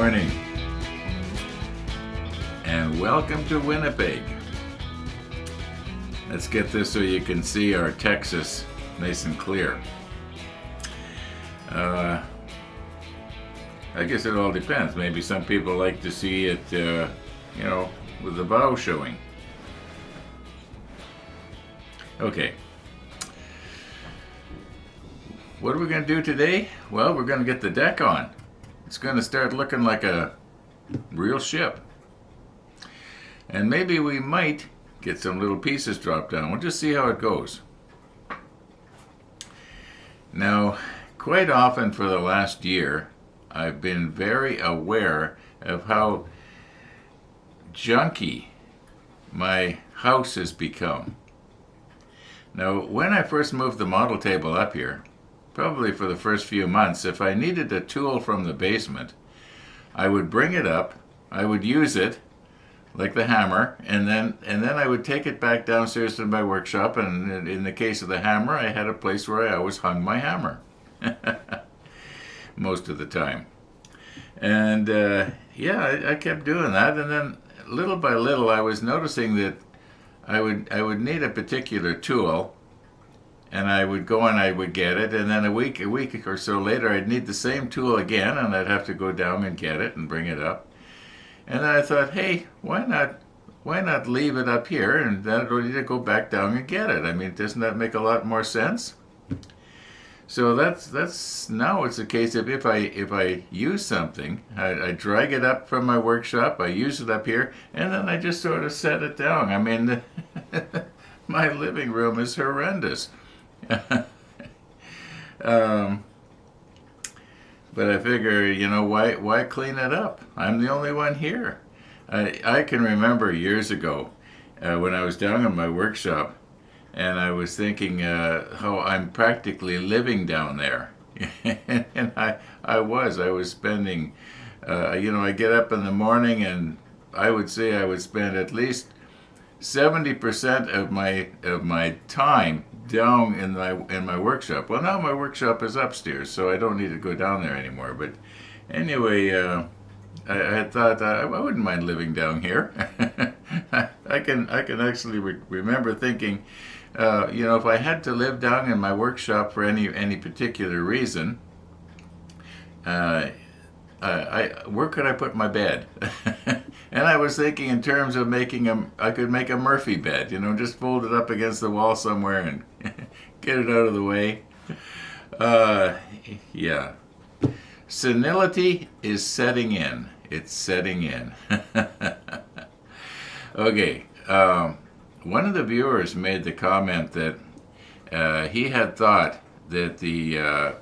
morning, and welcome to Winnipeg. Let's get this so you can see our Texas nice and clear. I guess it all depends. Maybe some people like to see it, with the bow showing. Okay. What are we going to do today? Well, we're going to get the deck on. It's going to start looking like a real ship. And maybe we might get some little pieces dropped down. We'll just see how it goes. Now, quite often for the last year, I've been very aware of how junky my house has become. Now, when I first moved the model table up here, probably for the first few months, if I needed a tool from the basement, I would bring it up, I would use it, like the hammer, and then I would take it back downstairs to my workshop, and in the case of the hammer, I had a place where I always hung my hammer. Most of the time. And I kept doing that, and then little by little I was noticing that I would need a particular tool, and I would go and I would get it, and then a week or so later I'd need the same tool again, and I'd have to go down and get it and bring it up. And then I thought, hey, why not leave it up here, and then I don't need to go back down and get it? I mean, doesn't that make a lot more sense? So that's now it's a case of if I use something, I drag it up from my workshop, I use it up here, and then I just sort of set it down. I mean, my living room is horrendous. But I figure, why clean it up? I'm the only one here. I can remember years ago when I was down in my workshop, and I was thinking how I'm practically living down there. And I was spending, I get up in the morning, and I would say I would spend at least 70% of my time down in my workshop. Well, now my workshop is upstairs, so I don't need to go down there anymore. But anyway, I had thought I wouldn't mind living down here. I can actually remember thinking, if I had to live down in my workshop for any particular reason, where could I put my bed? And I was thinking in terms of I could make a Murphy bed, just fold it up against the wall somewhere and get it out of the way. Yeah. Senility is setting in. It's setting in. Okay. One of the viewers made the comment that he had thought that the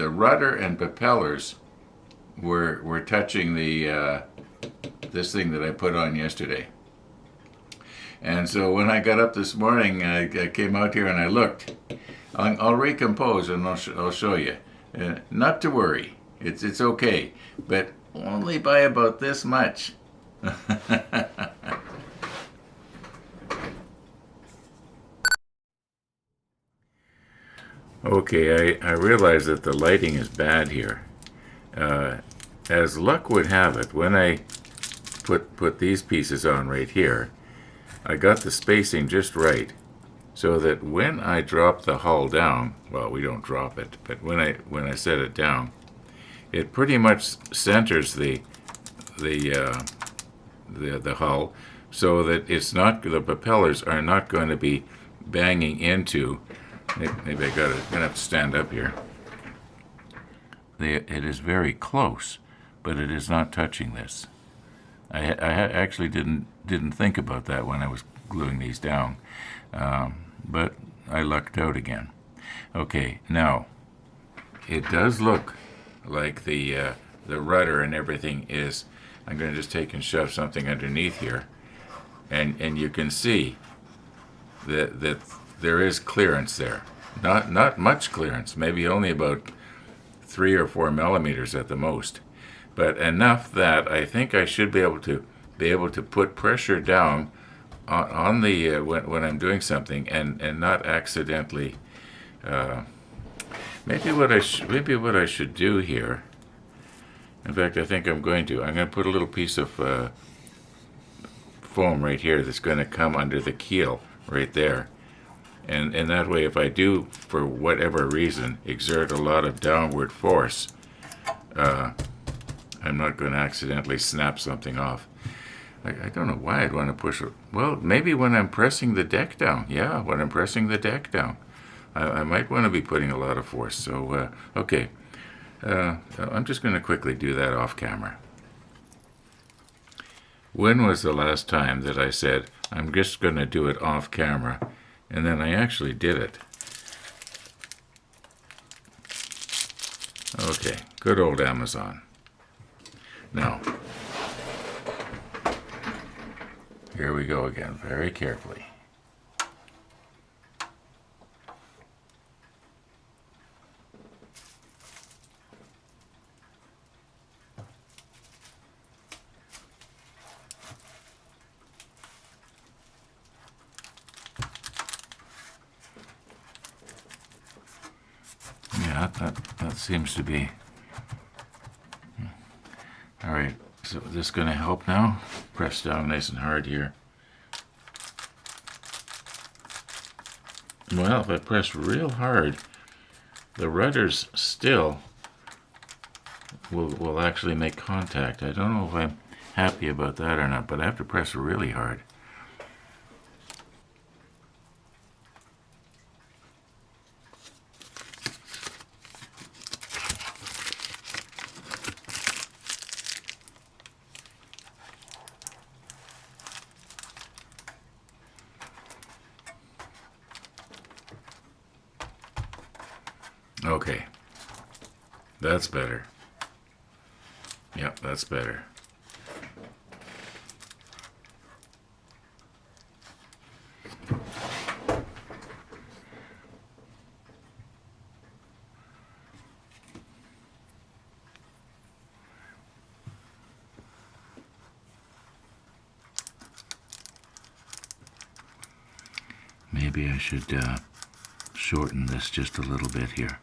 rudder and propellers were touching this thing that I put on yesterday. And so when I got up this morning, I came out here and I looked. I'll recompose and I'll show you. Not to worry, it's okay, but only by about this much. Okay, I realize that the lighting is bad here. As luck would have it, when I put these pieces on right here, I got the spacing just right, so that when I drop the hull down, well, we don't drop it, but when I set it down, it pretty much centers the hull, so that the propellers are not going to be banging into. Maybe gonna have to stand up here. It is very close, but it is not touching this. I actually didn't think about that when I was gluing these down, but I lucked out again. Okay, now it does look like the rudder and everything is. I'm going to just take and shove something underneath here, and you can see that there is clearance there. Not much clearance, maybe only about 3 or 4 millimeters at the most, but enough that I think I should be able to put pressure down on the when I'm doing something and not accidentally. Maybe what I should do here In fact, I think I'm going to. I'm going to put a little piece of foam right here that's going to come under the keel right there. And that way, if I do, for whatever reason, exert a lot of downward force, I'm not going to accidentally snap something off. I don't know why I'd want to push it. Well, maybe when I'm pressing the deck down. Yeah, when I'm pressing the deck down. I might want to be putting a lot of force. So, okay. I'm just going to quickly do that off camera. When was the last time that I said, I'm just going to do it off camera, and then I actually did it? Okay, good old Amazon. Now, here we go again, very carefully. Yeah, that seems to be... All right, so is this going to help now? Press down nice and hard here. Well, if I press real hard, the rudders still will actually make contact. I don't know if I'm happy about that or not, but I have to press really hard. Okay, that's better. Yep, that's better. Maybe I should shorten this just a little bit here.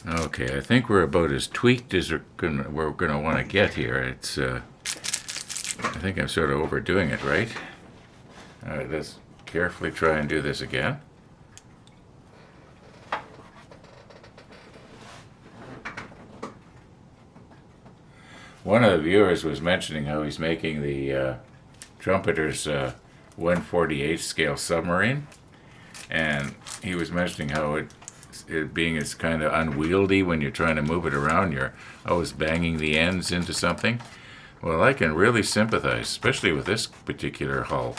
Okay, I think we're about as tweaked as we're gonna want to get here. It's I think I'm sort of overdoing it, right? All right, let's carefully try and do this again. One of the viewers was mentioning how he's making the Trumpeter's 1/48 scale submarine, and he was mentioning how it being it's kind of unwieldy when you're trying to move it around, you're always banging the ends into something. Well, I can really sympathize, especially with this particular hull.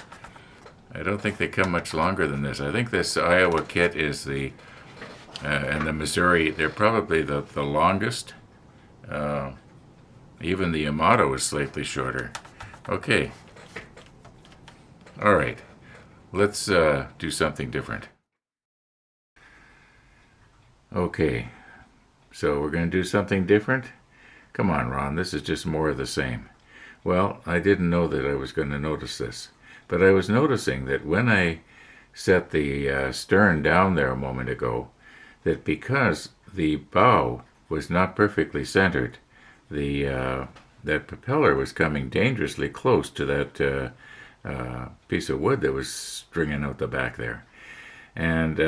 I don't think they come much longer than this. I think this Iowa kit is and the Missouri, they're probably the longest. Even the Yamato is slightly shorter. Okay. All right. Let's do something different. Okay, so we're going to do something different? Come on, Ron, this is just more of the same. Well, I didn't know that I was going to notice this, but I was noticing that when I set the stern down there a moment ago, that because the bow was not perfectly centered, that propeller was coming dangerously close to that piece of wood that was stringing out the back there. And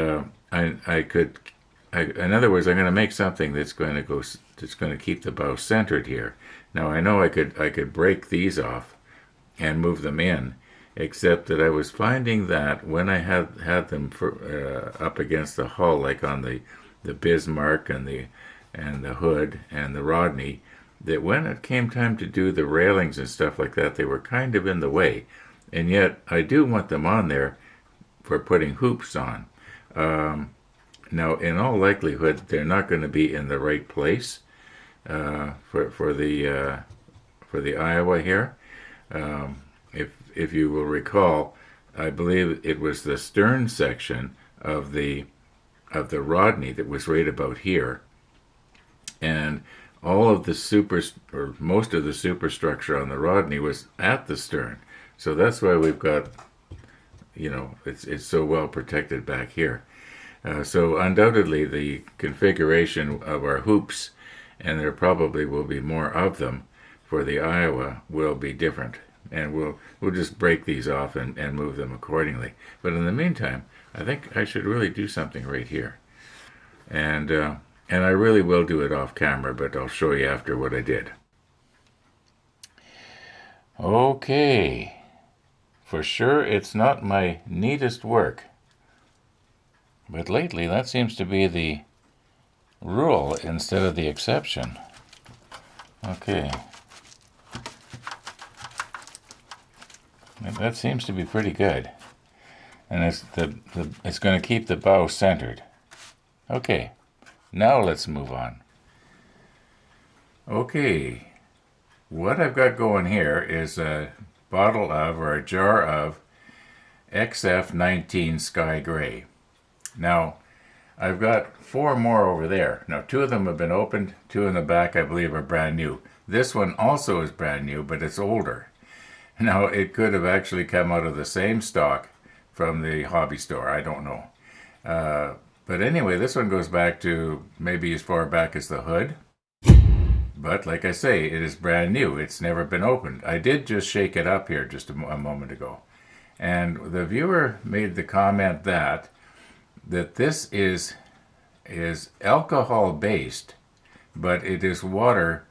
in other words, I'm going to make something that's going to keep the bow centered here. Now I know I could break these off and move them in, except that I was finding that when I had them up against the hull, like on the Bismarck and the Hood and the Rodney, that when it came time to do the railings and stuff like that, they were kind of in the way. And yet I do want them on there for putting hoops on. Now, in all likelihood, they're not going to be in the right place for the Iowa here. If you will recall, I believe it was the stern section of the the Rodney that was right about here, and all of the or most of the superstructure on the Rodney was at the stern. So that's why we've got, it's so well protected back here. So undoubtedly the configuration of our hoops, and there probably will be more of them for the Iowa, will be different. And we'll just break these off and move them accordingly. But in the meantime, I think I should really do something right here. And I really will do it off camera, but I'll show you after what I did. Okay. For sure, it's not my neatest work. But lately, that seems to be the rule instead of the exception. Okay. That seems to be pretty good. And it's going to keep the bow centered. Okay. Now let's move on. Okay. What I've got going here is a bottle of, or a jar of, XF19 Sky Gray. Now, I've got 4 more over there. Now, 2 of them have been opened. 2 in the back, I believe, are brand new. This one also is brand new, but it's older. Now, it could have actually come out of the same stock from the hobby store. I don't know. But anyway, this one goes back to maybe as far back as the Hood. But like I say, it is brand new. It's never been opened. I did just shake it up here just a moment ago. And the viewer made the comment that this is alcohol based, but it is water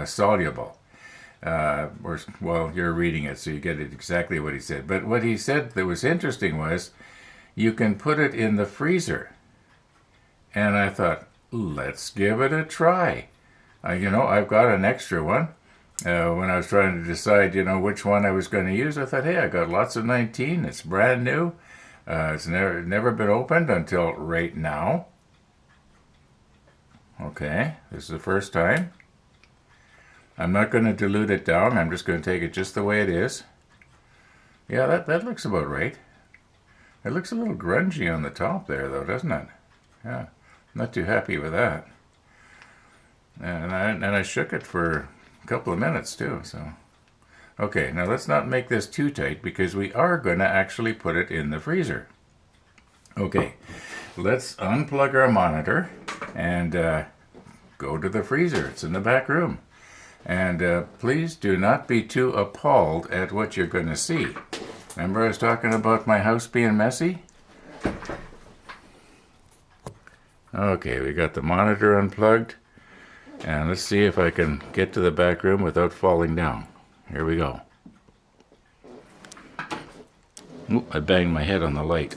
soluble. Well, you're reading it, so you get it exactly what he said. But what he said that was interesting was, you can put it in the freezer. And I thought, let's give it a try. I've got an extra one. When I was trying to decide, which one I was going to use, I thought, hey, I got lots of 19. It's brand new. It's never been opened until right now. Okay, this is the first time. I'm not going to dilute it down. I'm just going to take it just the way it is. Yeah, that looks about right. It looks a little grungy on the top there, though, doesn't it? Yeah, not too happy with that. And I shook it for a couple of minutes, too, so... Okay, now let's not make this too tight, because we are going to actually put it in the freezer. Okay, let's unplug our monitor and go to the freezer. It's in the back room. And please do not be too appalled at what you're going to see. Remember I was talking about my house being messy? Okay, we got the monitor unplugged. And let's see if I can get to the back room without falling down. Here we go. Oop, I banged my head on the light.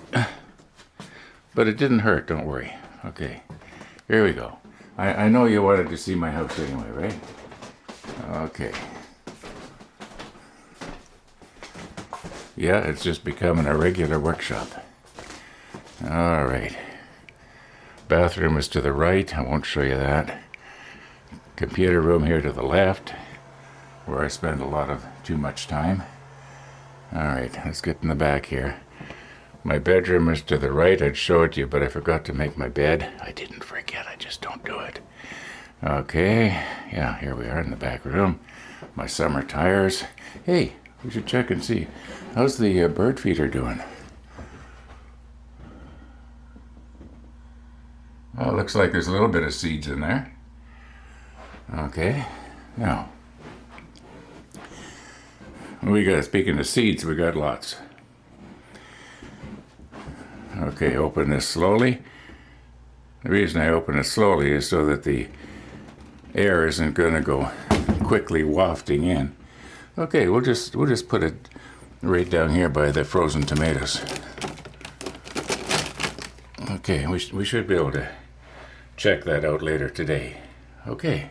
But it didn't hurt, don't worry. Okay, here we go. I know you wanted to see my house anyway, right? Okay. Yeah, it's just becoming a regular workshop. All right. Bathroom is to the right. I won't show you that. Computer room here to the left, where I spend a lot of too much time. All right, let's get in the back here. My bedroom is to the right. I'd show it to you, but I forgot to make my bed. I didn't forget. I just don't do it. Okay, yeah, here we are in the back room. My summer tires. Hey, we should check and see. How's the bird feeder doing? Oh, it looks like there's a little bit of seeds in there. Okay, now, speaking of seeds, we got lots. Okay, open this slowly. The reason I open it slowly is so that the air isn't going to go quickly wafting in. Okay, we'll just put it right down here by the frozen tomatoes. Okay, we should be able to check that out later today. Okay.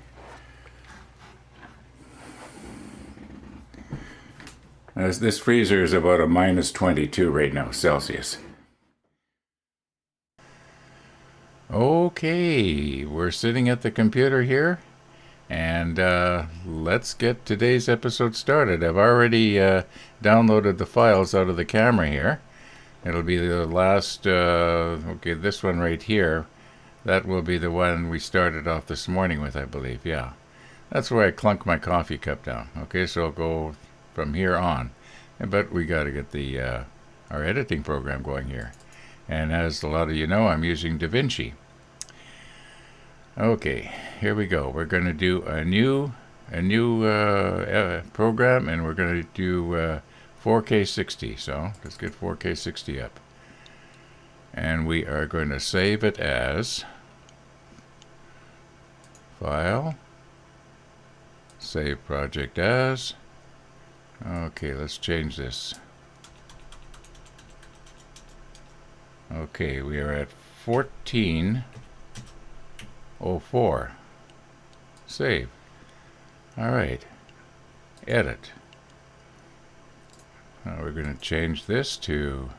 This freezer is about a minus 22 right now, Celsius. Okay, we're sitting at the computer here, and let's get today's episode started. I've already downloaded the files out of the camera here. It'll be the last, okay, this one right here. That will be the one we started off this morning with, I believe. Yeah. That's where I clunk my coffee cup down. Okay, so I'll go from here on. But we got to get the our editing program going here. And as a lot of you know, I'm using DaVinci. Okay, here we go. We're going to do a new program, and we're going to do 4K 60. So let's get 4K 60 up. And we are going to save it as File, Save Project As. Okay, let's change this. Okay, we are at 1404. Save. All right. Edit. Now we're going to change this to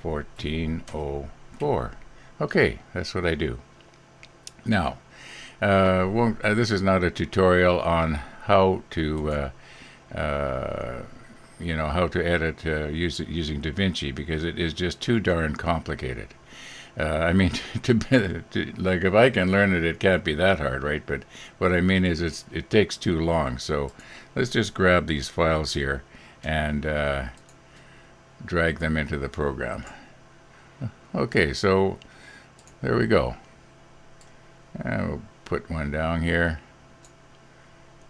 1404. Okay, that's what I do. Now, this is not a tutorial on how to, how to edit using DaVinci, because it is just too darn complicated. I mean, like, if I can learn it, it can't be that hard, right? But what I mean is it takes too long. So let's just grab these files here and drag them into the program. Okay, so there we go. We'll put one down here.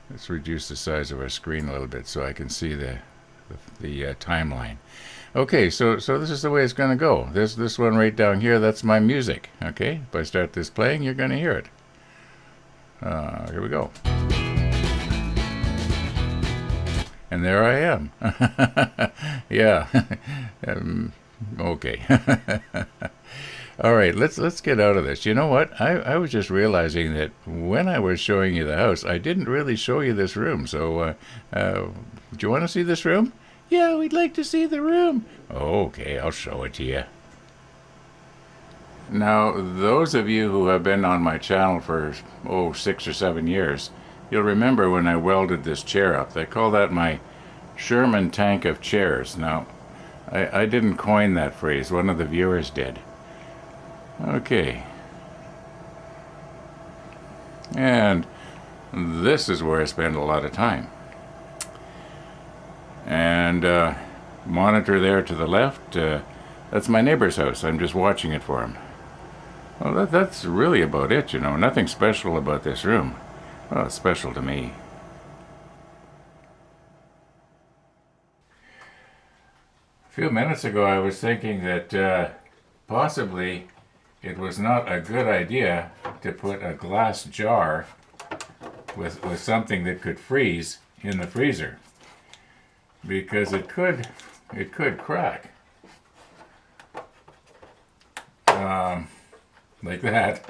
Let's reduce the size of our screen a little bit so I can see the timeline. Okay, so this is the way it's going to go. This one right down here, that's my music. Okay, if I start this playing, you're going to hear it. Here we go. And there I am. Yeah. Okay. All right, let's get out of this. You know what? I was just realizing that when I was showing you the house, I didn't really show you this room. So, do you want to see this room? Yeah, we'd like to see the room. Okay, I'll show it to you. Now, those of you who have been on my channel for, 6 or 7 years, you'll remember when I welded this chair up. They call that my Sherman tank of chairs. Now, I didn't coin that phrase. One of the viewers did. Okay. And this is where I spend a lot of time. And monitor there to the left, that's my neighbor's house. I'm just watching it for him. Well, that's really about it, you know. Nothing special about this room. Well, it's special to me. A few minutes ago I was thinking that possibly it was not a good idea to put a glass jar with something that could freeze in the freezer, because it could crack like that.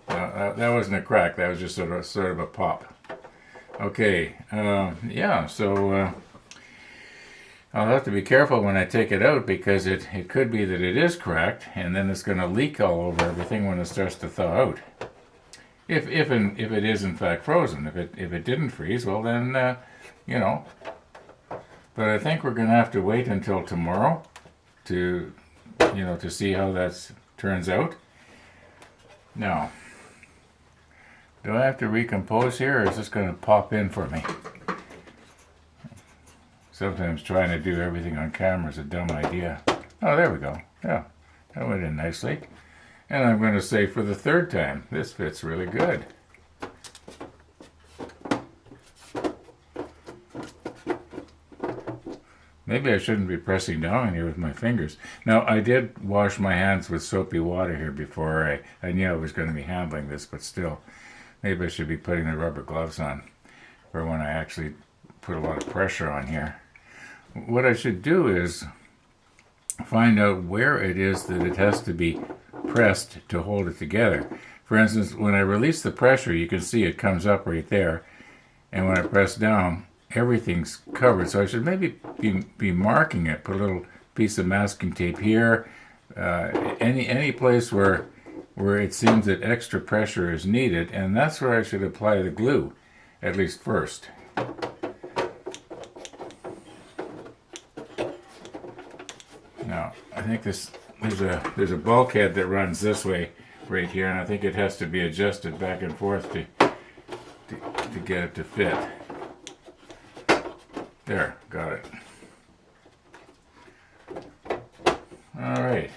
That wasn't a crack. That was just sort of a pop. Okay, yeah. So I'll have to be careful when I take it out, because it could be that it is cracked, and then it's going to leak all over everything when it starts to thaw out. If it is in fact frozen. If it didn't freeze, well then you know. But I think we're going to have to wait until tomorrow to see how that turns out. Now, do I have to recompose here, or is this going to pop in for me? Sometimes trying to do everything on camera is a dumb idea. Oh, there we go. Yeah, that went in nicely. And I'm going to say for the third time, this fits really good. Maybe I shouldn't be pressing down here with my fingers. Now, I did wash my hands with soapy water here before I knew I was going to be handling this, but still, maybe I should be putting the rubber gloves on for when I actually put a lot of pressure on here. What I should do is find out where it is that it has to be pressed to hold it together. For instance, when I release the pressure, you can see it comes up right there, and when I press down, everything's covered. So I should maybe be marking it. Put a little piece of masking tape here. Any place where it seems that extra pressure is needed, and that's where I should apply the glue. at least first. Now, I think there's a bulkhead that runs this way right here, and I think it has to be adjusted back and forth to get it to fit. There, got it. All right.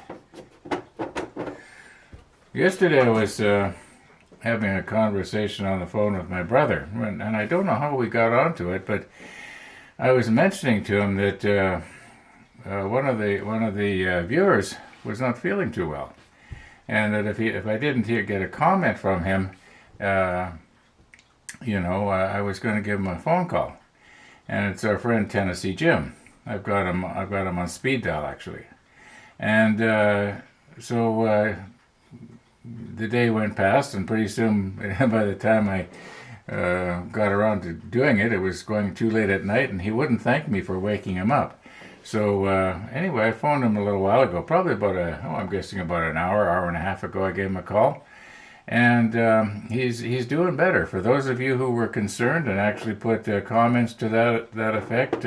Yesterday I was having a conversation on the phone with my brother, and I don't know how we got onto it, but I was mentioning to him that one of the viewers was not feeling too well, and that if I didn't get a comment from him, I was going to give him a phone call. And it's our friend Tennessee Jim. I've got him on speed dial actually, and so the day went past, and pretty soon, by the time I got around to doing it, it was going too late at night, and he wouldn't thank me for waking him up. So anyway, I phoned him a little while ago, probably I'm guessing about an hour and a half ago. I gave him a call, and he's doing better. For those of you who were concerned and actually put comments to that effect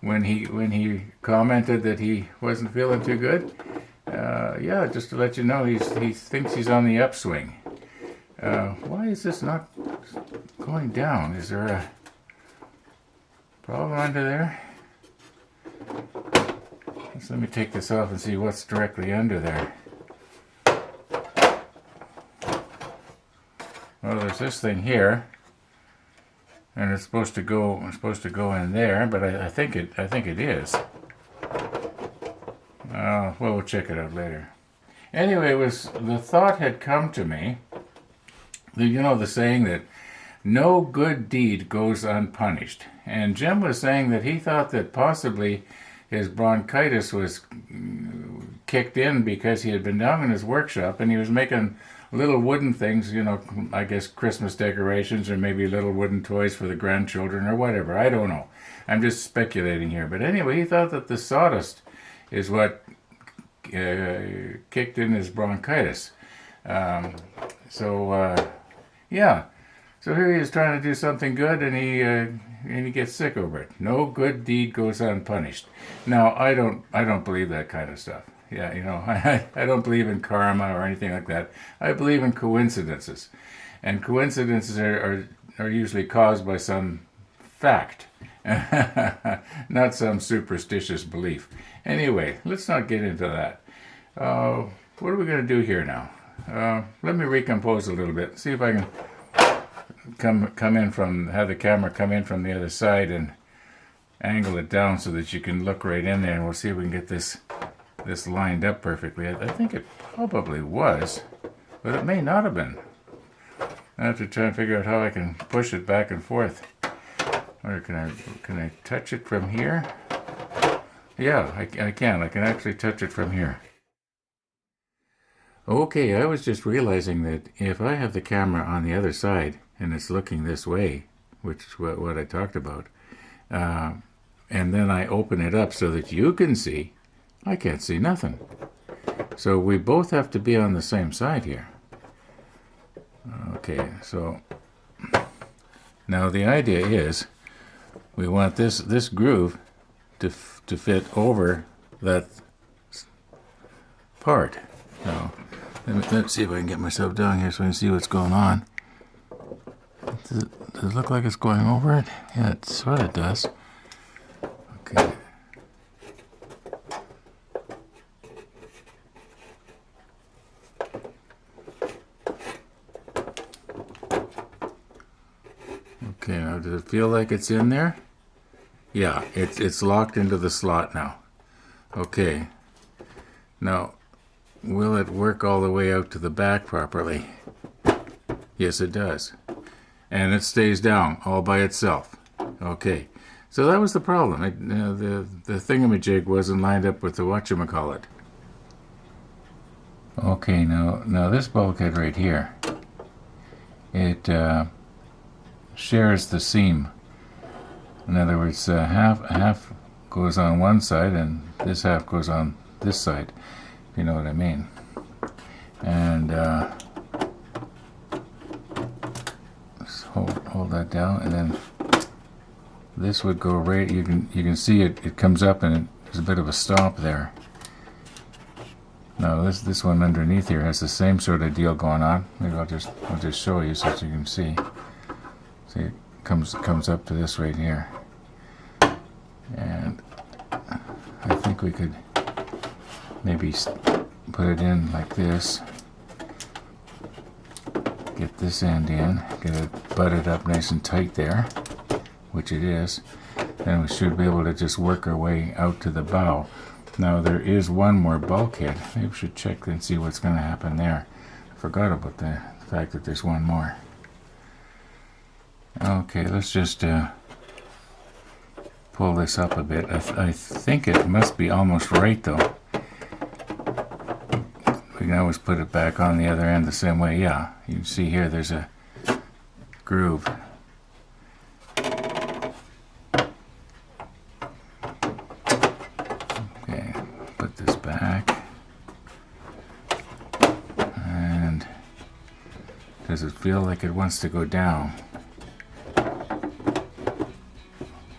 when he commented that he wasn't feeling too good, yeah, just to let you know, he thinks he's on the upswing. Why is this not going down? Is there a problem under there? So let me take this off and see what's directly under there. Well, there's this thing here, and it's supposed to go in there, but I think it is. Well, we'll check it out later. Anyway, the thought had come to me. The saying that no good deed goes unpunished, and Jim was saying that he thought that possibly his bronchitis was kicked in because he had been down in his workshop and he was making little wooden things, I guess Christmas decorations or maybe little wooden toys for the grandchildren or whatever. I don't know. I'm just speculating here. But anyway, he thought that the sawdust is what kicked in his bronchitis. Yeah. So here he is trying to do something good, and he gets sick over it. No good deed goes unpunished. Now, I don't believe that kind of stuff. Yeah, I don't believe in karma or anything like that. I believe in coincidences, and coincidences are usually caused by some fact, not some superstitious belief. Anyway, let's not get into that. What are we going to do here now? Let me recompose a little bit. See if I can have the camera come in from the other side and angle it down so that you can look right in there, and we'll see if we can get this lined up perfectly. I think it probably was, but it may not have been. I have to try and figure out how I can push it back and forth. Or can I touch it from here? Yeah, I can. I can actually touch it from here. Okay, I was just realizing that if I have the camera on the other side and it's looking this way, which is what I talked about, and then I open it up so that you can see, I can't see nothing. So we both have to be on the same side here. Okay, so now the idea is we want this groove to fit over that part. Now, let's see if I can get myself down here so I can see what's going on. Does it look like it's going over it? Yeah, it sort of does. Okay. Okay, now does it feel like it's in there? Yeah, it's locked into the slot now. Okay. Now, will it work all the way out to the back properly? Yes, it does. And it stays down all by itself. Okay. So that was the problem. The thingamajig wasn't lined up with the whatchamacallit. Okay, now this bulkhead right here, it shares the seam. In other words, half goes on one side and this half goes on this side, if you know what I mean. And hold pull that down, and then this would go right. You can see it comes up, and there's a bit of a stop there. Now this one underneath here has the same sort of deal going on. Maybe I'll just show you so that you can see. See, it comes up to this right here, and I think we could maybe put it in like this. Get this end in, get it butted up nice and tight there, which it is. Then we should be able to just work our way out to the bow. Now there is one more bulkhead. Maybe we should check and see what's going to happen there. I forgot about the fact that there's one more. Okay, let's just pull this up a bit. I think it must be almost right though. We can always put it back on the other end the same way. Yeah, you can see here there's a groove. Okay, put this back. And does it feel like it wants to go down?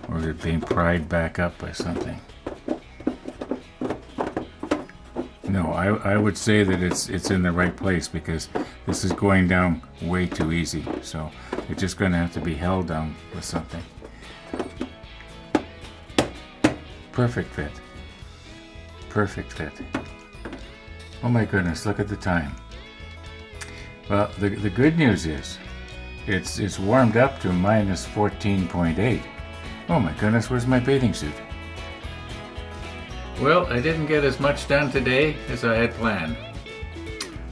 Or is it being pried back up by something? No, I would say that it's in the right place, because this is going down way too easy. So it's just going to have to be held down with something. Perfect fit. Perfect fit. Oh my goodness, look at the time. Well, the good news is it's warmed up to minus 14.8. Oh my goodness, where's my bathing suit? Well, I didn't get as much done today as I had planned.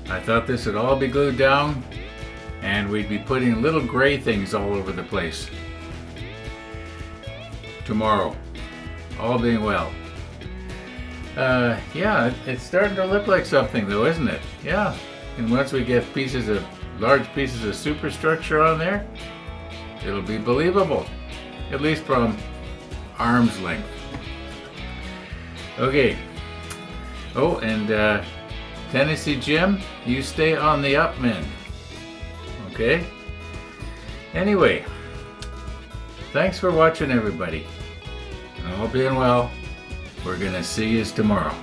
I thought this would all be glued down and we'd be putting little gray things all over the place. Tomorrow, all being well. Yeah, it's starting to look like something though, isn't it? Yeah, and once we get large pieces of superstructure on there, it'll be believable, at least from arm's length. Okay. Oh, and Tennessee Jim, you stay on the up mend. Okay? Anyway, thanks for watching, everybody. And all being well, we're going to see you tomorrow.